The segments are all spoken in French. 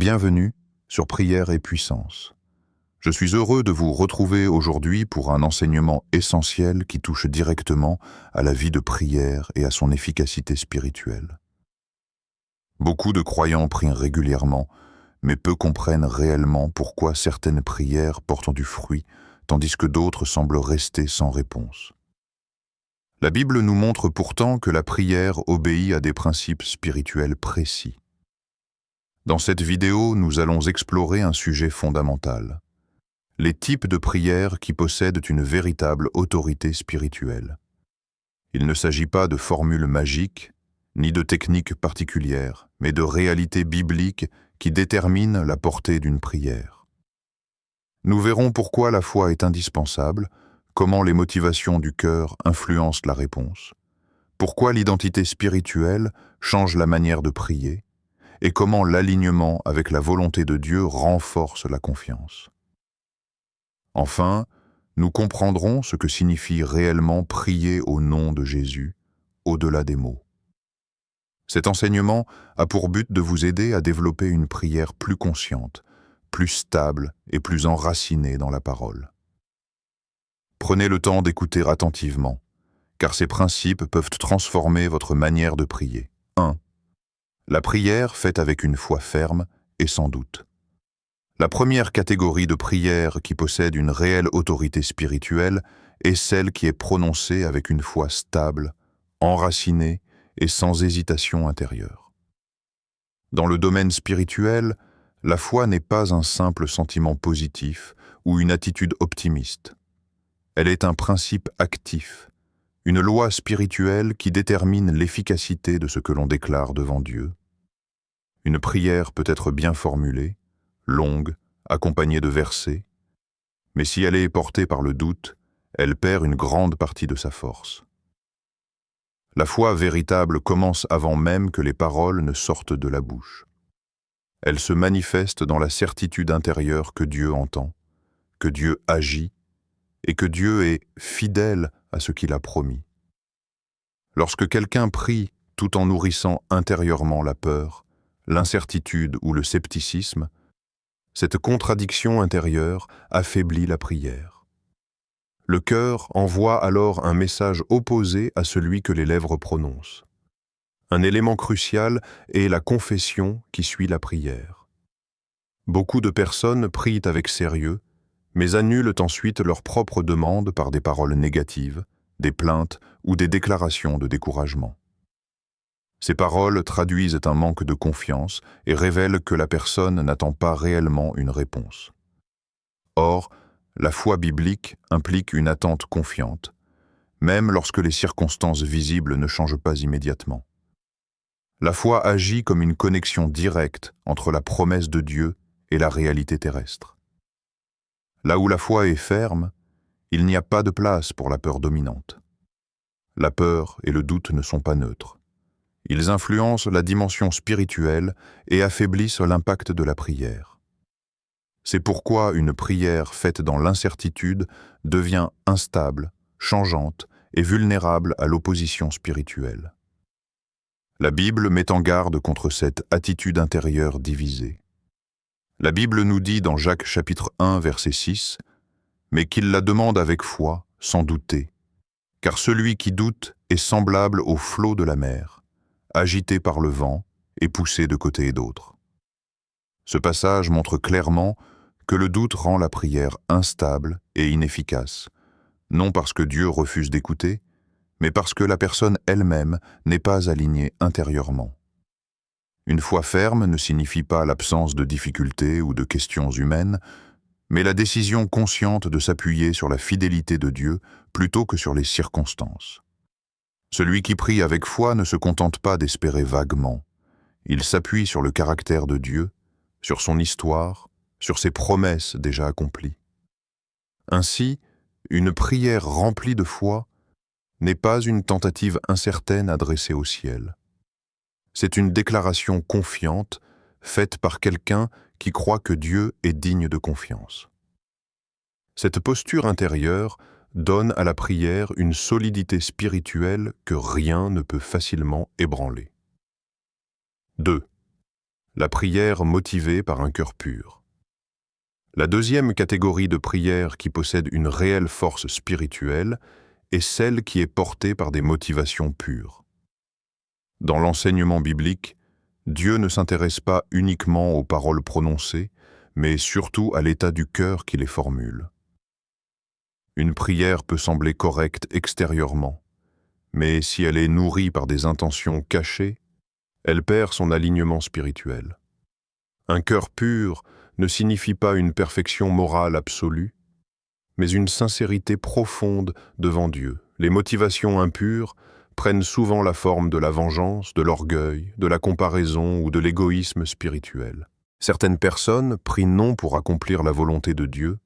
Bienvenue sur Prière et Puissance. Je suis heureux de vous retrouver aujourd'hui pour un enseignement essentiel qui touche directement à la vie de prière et à son efficacité spirituelle. Beaucoup de croyants prient régulièrement, mais peu comprennent réellement pourquoi certaines prières portent du fruit, tandis que d'autres semblent rester sans réponse. La Bible nous montre pourtant que la prière obéit à des principes spirituels précis. Dans cette vidéo, nous allons explorer un sujet fondamental: les types de prières qui possèdent une véritable autorité spirituelle. Il ne s'agit pas de formules magiques, ni de techniques particulières, mais de réalités bibliques qui déterminent la portée d'une prière. Nous verrons pourquoi la foi est indispensable, comment les motivations du cœur influencent la réponse, pourquoi l'identité spirituelle change la manière de prier, et comment l'alignement avec la volonté de Dieu renforce la confiance. Enfin, nous comprendrons ce que signifie réellement prier au nom de Jésus, au-delà des mots. Cet enseignement a pour but de vous aider à développer une prière plus consciente, plus stable et plus enracinée dans la parole. Prenez le temps d'écouter attentivement, car ces principes peuvent transformer votre manière de prier. 1. La prière faite avec une foi ferme et sans doute. La première catégorie de prière qui possède une réelle autorité spirituelle est celle qui est prononcée avec une foi stable, enracinée et sans hésitation intérieure. Dans le domaine spirituel, la foi n'est pas un simple sentiment positif ou une attitude optimiste. Elle est un principe actif, une loi spirituelle qui détermine l'efficacité de ce que l'on déclare devant Dieu. Une prière peut être bien formulée, longue, accompagnée de versets, mais si elle est portée par le doute, elle perd une grande partie de sa force. La foi véritable commence avant même que les paroles ne sortent de la bouche. Elle se manifeste dans la certitude intérieure que Dieu entend, que Dieu agit et que Dieu est fidèle à ce qu'il a promis. Lorsque quelqu'un prie tout en nourrissant intérieurement la peur, l'incertitude ou le scepticisme, cette contradiction intérieure affaiblit la prière. Le cœur envoie alors un message opposé à celui que les lèvres prononcent. Un élément crucial est la confession qui suit la prière. Beaucoup de personnes prient avec sérieux, mais annulent ensuite leurs propres demandes par des paroles négatives, des plaintes ou des déclarations de découragement. Ces paroles traduisent un manque de confiance et révèlent que la personne n'attend pas réellement une réponse. Or, la foi biblique implique une attente confiante, même lorsque les circonstances visibles ne changent pas immédiatement. La foi agit comme une connexion directe entre la promesse de Dieu et la réalité terrestre. Là où la foi est ferme, il n'y a pas de place pour la peur dominante. La peur et le doute ne sont pas neutres. Ils influencent la dimension spirituelle et affaiblissent l'impact de la prière. C'est pourquoi une prière faite dans l'incertitude devient instable, changeante et vulnérable à l'opposition spirituelle. La Bible met en garde contre cette attitude intérieure divisée. La Bible nous dit dans Jacques chapitre 1 verset 6 « Mais qu'il la demande avec foi, sans douter, car celui qui doute est semblable au flot de la mer, agité par le vent et poussé de côté et d'autre. » Ce passage montre clairement que le doute rend la prière instable et inefficace, non parce que Dieu refuse d'écouter, mais parce que la personne elle-même n'est pas alignée intérieurement. Une foi ferme ne signifie pas l'absence de difficultés ou de questions humaines, mais la décision consciente de s'appuyer sur la fidélité de Dieu plutôt que sur les circonstances. Celui qui prie avec foi ne se contente pas d'espérer vaguement. Il s'appuie sur le caractère de Dieu, sur son histoire, sur ses promesses déjà accomplies. Ainsi, une prière remplie de foi n'est pas une tentative incertaine adressée au ciel. C'est une déclaration confiante faite par quelqu'un qui croit que Dieu est digne de confiance. Cette posture intérieure donne à la prière une solidité spirituelle que rien ne peut facilement ébranler. 2. La prière motivée par un cœur pur. La deuxième catégorie de prière qui possède une réelle force spirituelle est celle qui est portée par des motivations pures. Dans l'enseignement biblique, Dieu ne s'intéresse pas uniquement aux paroles prononcées, mais surtout à l'état du cœur qui les formule. Une prière peut sembler correcte extérieurement, mais si elle est nourrie par des intentions cachées, elle perd son alignement spirituel. Un cœur pur ne signifie pas une perfection morale absolue, mais une sincérité profonde devant Dieu. Les motivations impures prennent souvent la forme de la vengeance, de l'orgueil, de la comparaison ou de l'égoïsme spirituel. Certaines personnes prient non pour accomplir la volonté de Dieu,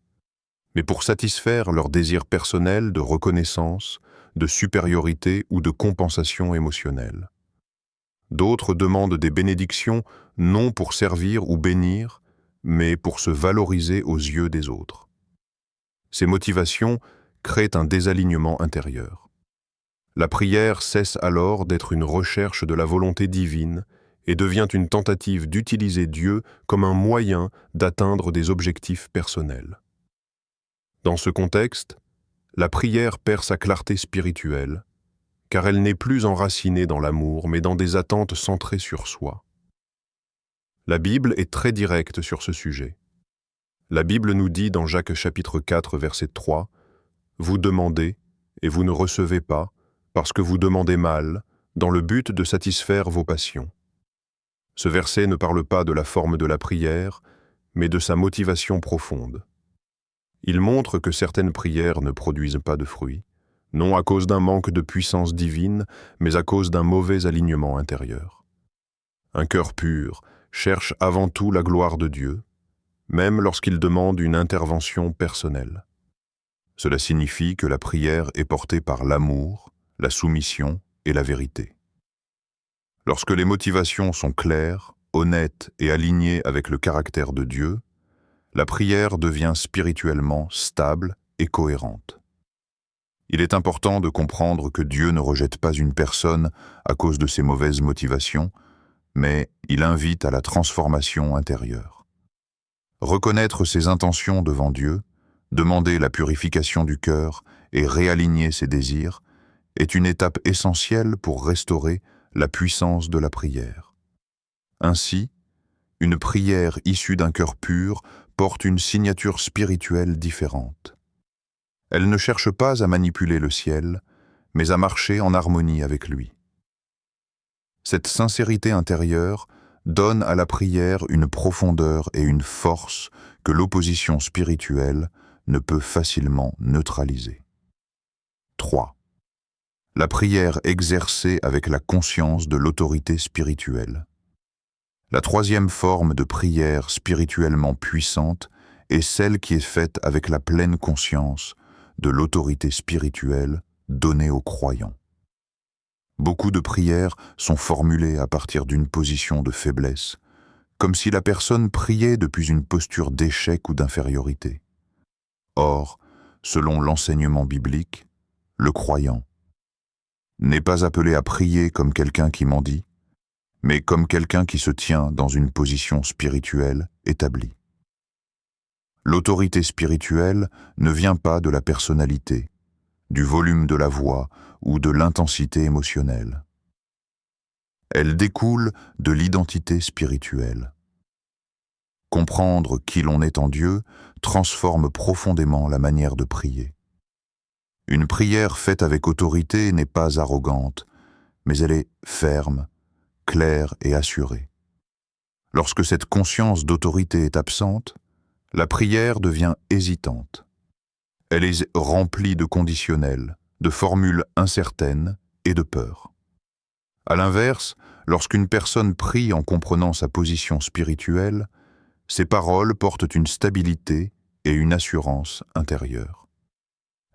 mais pour satisfaire leurs désirs personnels de reconnaissance, de supériorité ou de compensation émotionnelle. D'autres demandent des bénédictions non pour servir ou bénir, mais pour se valoriser aux yeux des autres. Ces motivations créent un désalignement intérieur. La prière cesse alors d'être une recherche de la volonté divine et devient une tentative d'utiliser Dieu comme un moyen d'atteindre des objectifs personnels. Dans ce contexte, la prière perd sa clarté spirituelle, car elle n'est plus enracinée dans l'amour, mais dans des attentes centrées sur soi. La Bible est très directe sur ce sujet. La Bible nous dit dans Jacques chapitre 4, verset 3, « Vous demandez, et vous ne recevez pas, parce que vous demandez mal, dans le but de satisfaire vos passions. » Ce verset ne parle pas de la forme de la prière, mais de sa motivation profonde. Il montre que certaines prières ne produisent pas de fruits, non à cause d'un manque de puissance divine, mais à cause d'un mauvais alignement intérieur. Un cœur pur cherche avant tout la gloire de Dieu, même lorsqu'il demande une intervention personnelle. Cela signifie que la prière est portée par l'amour, la soumission et la vérité. Lorsque les motivations sont claires, honnêtes et alignées avec le caractère de Dieu, la prière devient spirituellement stable et cohérente. Il est important de comprendre que Dieu ne rejette pas une personne à cause de ses mauvaises motivations, mais il invite à la transformation intérieure. Reconnaître ses intentions devant Dieu, demander la purification du cœur et réaligner ses désirs est une étape essentielle pour restaurer la puissance de la prière. Ainsi, une prière issue d'un cœur pur porte une signature spirituelle différente. Elle ne cherche pas à manipuler le ciel, mais à marcher en harmonie avec lui. Cette sincérité intérieure donne à la prière une profondeur et une force que l'opposition spirituelle ne peut facilement neutraliser. 3. La prière exercée avec la conscience de l'autorité spirituelle. La troisième forme de prière spirituellement puissante est celle qui est faite avec la pleine conscience de l'autorité spirituelle donnée aux croyants. Beaucoup de prières sont formulées à partir d'une position de faiblesse, comme si la personne priait depuis une posture d'échec ou d'infériorité. Or, selon l'enseignement biblique, le croyant n'est pas appelé à prier comme quelqu'un qui mendie, mais comme quelqu'un qui se tient dans une position spirituelle établie. L'autorité spirituelle ne vient pas de la personnalité, du volume de la voix ou de l'intensité émotionnelle. Elle découle de l'identité spirituelle. Comprendre qui l'on est en Dieu transforme profondément la manière de prier. Une prière faite avec autorité n'est pas arrogante, mais elle est ferme, claire et assurée. Lorsque cette conscience d'autorité est absente, la prière devient hésitante. Elle est remplie de conditionnels, de formules incertaines et de peur. À l'inverse, lorsqu'une personne prie en comprenant sa position spirituelle, ses paroles portent une stabilité et une assurance intérieure.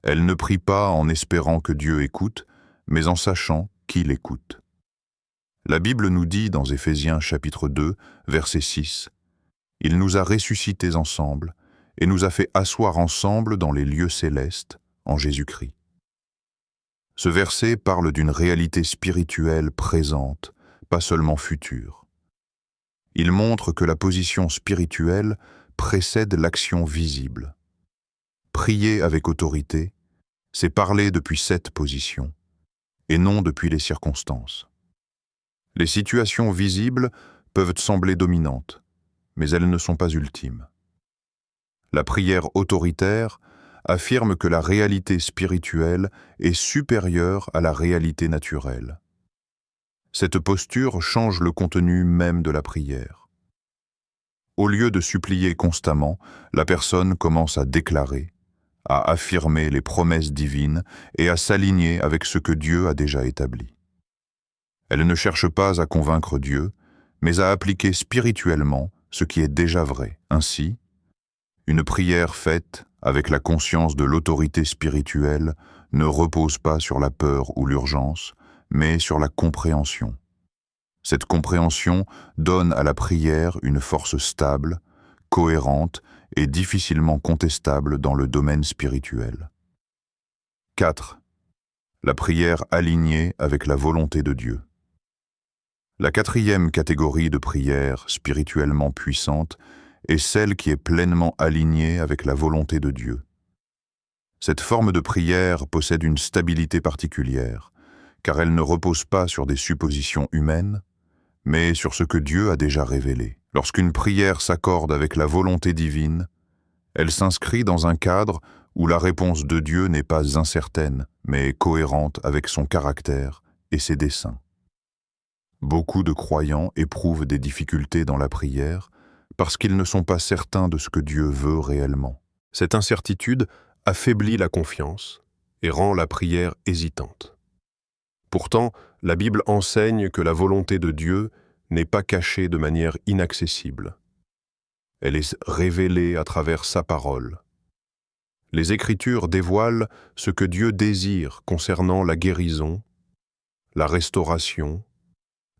Elle ne prie pas en espérant que Dieu écoute, mais en sachant qu'il écoute. La Bible nous dit dans Éphésiens chapitre 2, verset 6, « Il nous a ressuscités ensemble et nous a fait asseoir ensemble dans les lieux célestes en Jésus-Christ. » Ce verset parle d'une réalité spirituelle présente, pas seulement future. Il montre que la position spirituelle précède l'action visible. Prier avec autorité, c'est parler depuis cette position, et non depuis les circonstances. Les situations visibles peuvent sembler dominantes, mais elles ne sont pas ultimes. La prière autoritaire affirme que la réalité spirituelle est supérieure à la réalité naturelle. Cette posture change le contenu même de la prière. Au lieu de supplier constamment, la personne commence à déclarer, à affirmer les promesses divines et à s'aligner avec ce que Dieu a déjà établi. Elle ne cherche pas à convaincre Dieu, mais à appliquer spirituellement ce qui est déjà vrai. Ainsi, une prière faite avec la conscience de l'autorité spirituelle ne repose pas sur la peur ou l'urgence, mais sur la compréhension. Cette compréhension donne à la prière une force stable, cohérente et difficilement contestable dans le domaine spirituel. 4. La prière alignée avec la volonté de Dieu. La quatrième catégorie de prière spirituellement puissante est celle qui est pleinement alignée avec la volonté de Dieu. Cette forme de prière possède une stabilité particulière, car elle ne repose pas sur des suppositions humaines, mais sur ce que Dieu a déjà révélé. Lorsqu'une prière s'accorde avec la volonté divine, elle s'inscrit dans un cadre où la réponse de Dieu n'est pas incertaine, mais cohérente avec son caractère et ses desseins. Beaucoup de croyants éprouvent des difficultés dans la prière parce qu'ils ne sont pas certains de ce que Dieu veut réellement. Cette incertitude affaiblit la confiance et rend la prière hésitante. Pourtant, la Bible enseigne que la volonté de Dieu n'est pas cachée de manière inaccessible. Elle est révélée à travers sa parole. Les Écritures dévoilent ce que Dieu désire concernant la guérison, la restauration,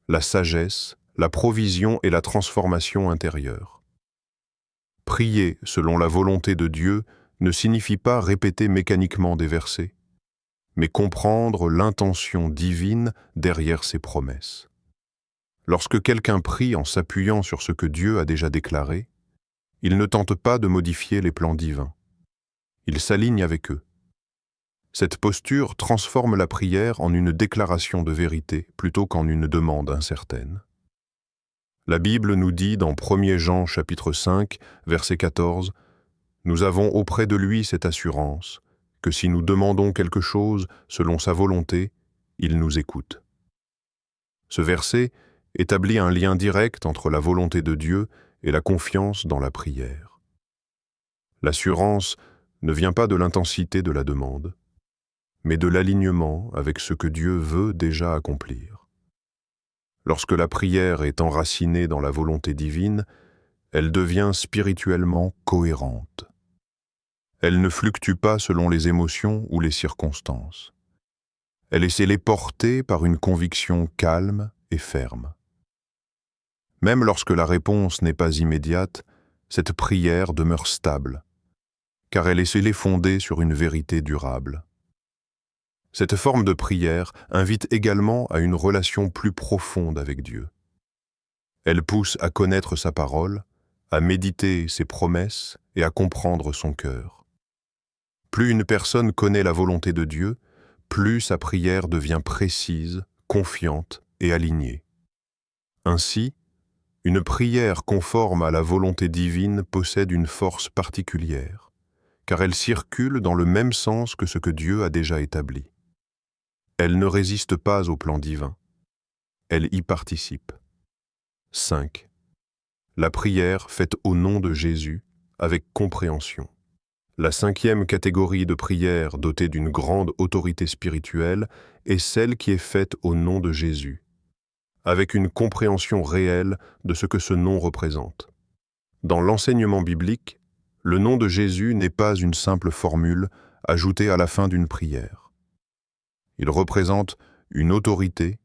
la sagesse, la provision et la transformation intérieure. Prier selon la volonté de Dieu ne signifie pas répéter mécaniquement des versets, mais comprendre l'intention divine derrière ses promesses. Lorsque quelqu'un prie en s'appuyant sur ce que Dieu a déjà déclaré, il ne tente pas de modifier les plans divins. Il s'aligne avec eux. Cette posture transforme la prière en une déclaration de vérité plutôt qu'en une demande incertaine. La Bible nous dit dans 1 Jean chapitre 5, verset 14, « Nous avons auprès de lui cette assurance, que si nous demandons quelque chose selon sa volonté, il nous écoute. » Ce verset établit un lien direct entre la volonté de Dieu et la confiance dans la prière. L'assurance ne vient pas de l'intensité de la demande, mais de l'alignement avec ce que Dieu veut déjà accomplir. Lorsque la prière est enracinée dans la volonté divine, elle devient spirituellement cohérente. Elle ne fluctue pas selon les émotions ou les circonstances. Elle est portée par une conviction calme et ferme. Même lorsque la réponse n'est pas immédiate, cette prière demeure stable, car elle est fondée sur une vérité durable. Cette forme de prière invite également à une relation plus profonde avec Dieu. Elle pousse à connaître sa parole, à méditer ses promesses et à comprendre son cœur. Plus une personne connaît la volonté de Dieu, plus sa prière devient précise, confiante et alignée. Ainsi, une prière conforme à la volonté divine possède une force particulière, car elle circule dans le même sens que ce que Dieu a déjà établi. Elle ne résiste pas au plan divin, elle y participe. 5. La prière faite au nom de Jésus avec compréhension. La 5e catégorie de prière dotée d'une grande autorité spirituelle est celle qui est faite au nom de Jésus, avec une compréhension réelle de ce que ce nom représente. Dans l'enseignement biblique, le nom de Jésus n'est pas une simple formule ajoutée à la fin d'une prière. Il représente une autorité,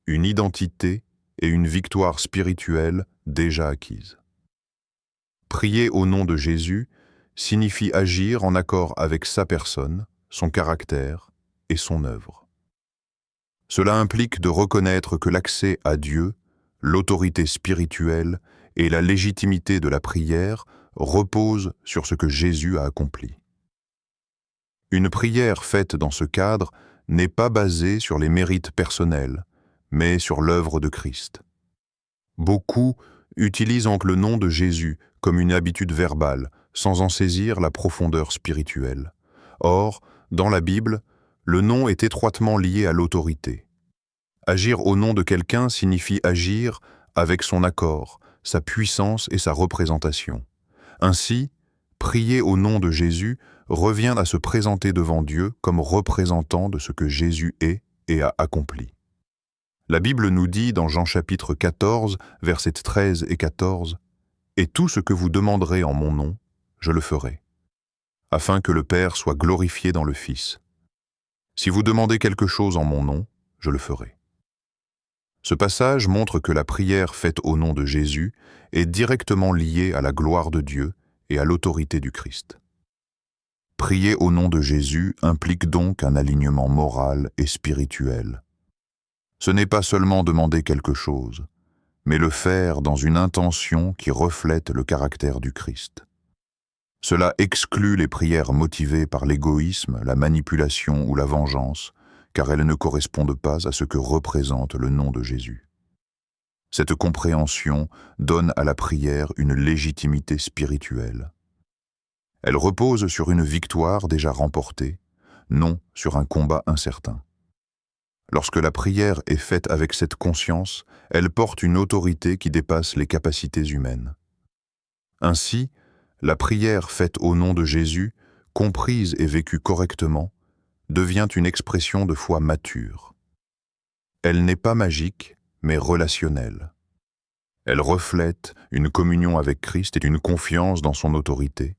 une identité et une victoire spirituelle déjà acquise. Prier au nom de Jésus signifie agir en accord avec sa personne, son caractère et son œuvre. Cela implique de reconnaître que l'accès à Dieu, l'autorité spirituelle et la légitimité de la prière reposent sur ce que Jésus a accompli. Une prière faite dans ce cadre n'est pas basée sur les mérites personnels, mais sur l'œuvre de Christ. Beaucoup utilisent donc le nom de Jésus comme une habitude verbale, sans en saisir la profondeur spirituelle. Or, dans la Bible, le nom est étroitement lié à l'autorité. Agir au nom de quelqu'un signifie agir avec son accord, sa puissance et sa représentation. Ainsi, prier au nom de Jésus revient à se présenter devant Dieu comme représentant de ce que Jésus est et a accompli. La Bible nous dit dans Jean chapitre 14, versets 13 et 14, « Et tout ce que vous demanderez en mon nom, je le ferai, afin que le Père soit glorifié dans le Fils. Si vous demandez quelque chose en mon nom, je le ferai. » Ce passage montre que la prière faite au nom de Jésus est directement liée à la gloire de Dieu et à l'autorité du Christ. Prier au nom de Jésus implique donc un alignement moral et spirituel. Ce n'est pas seulement demander quelque chose, mais le faire dans une intention qui reflète le caractère du Christ. Cela exclut les prières motivées par l'égoïsme, la manipulation ou la vengeance, car elles ne correspondent pas à ce que représente le nom de Jésus. Cette compréhension donne à la prière une légitimité spirituelle. Elle repose sur une victoire déjà remportée, non sur un combat incertain. Lorsque la prière est faite avec cette conscience, elle porte une autorité qui dépasse les capacités humaines. Ainsi, la prière faite au nom de Jésus, comprise et vécue correctement, devient une expression de foi mature. Elle n'est pas magique, mais relationnelle. Elle reflète une communion avec Christ et une confiance dans son autorité,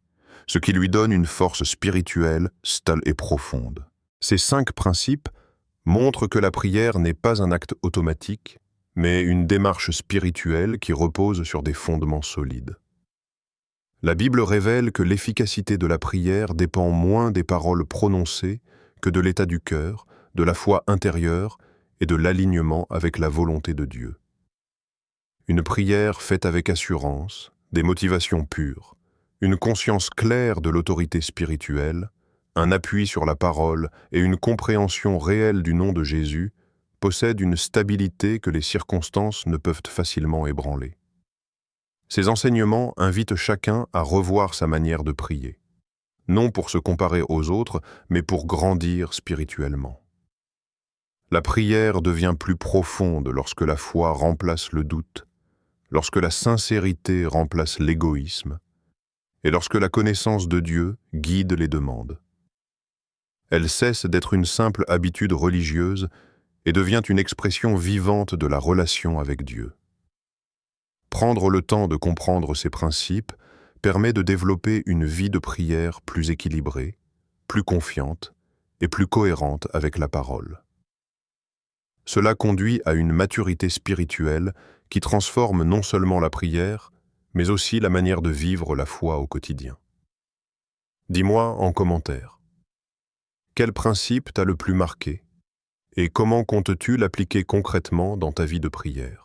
ce qui lui donne une force spirituelle, stable et profonde. Ces 5 principes montrent que la prière n'est pas un acte automatique, mais une démarche spirituelle qui repose sur des fondements solides. La Bible révèle que l'efficacité de la prière dépend moins des paroles prononcées que de l'état du cœur, de la foi intérieure et de l'alignement avec la volonté de Dieu. Une prière faite avec assurance, des motivations pures, une conscience claire de l'autorité spirituelle, un appui sur la parole et une compréhension réelle du nom de Jésus possède une stabilité que les circonstances ne peuvent facilement ébranler. Ces enseignements invitent chacun à revoir sa manière de prier, non pour se comparer aux autres, mais pour grandir spirituellement. La prière devient plus profonde lorsque la foi remplace le doute, lorsque la sincérité remplace l'égoïsme, et lorsque la connaissance de Dieu guide les demandes. Elle cesse d'être une simple habitude religieuse et devient une expression vivante de la relation avec Dieu. Prendre le temps de comprendre ces principes permet de développer une vie de prière plus équilibrée, plus confiante et plus cohérente avec la parole. Cela conduit à une maturité spirituelle qui transforme non seulement la prière, mais aussi la manière de vivre la foi au quotidien. Dis-moi en commentaire, quel principe t'a le plus marqué et comment comptes-tu l'appliquer concrètement dans ta vie de prière ?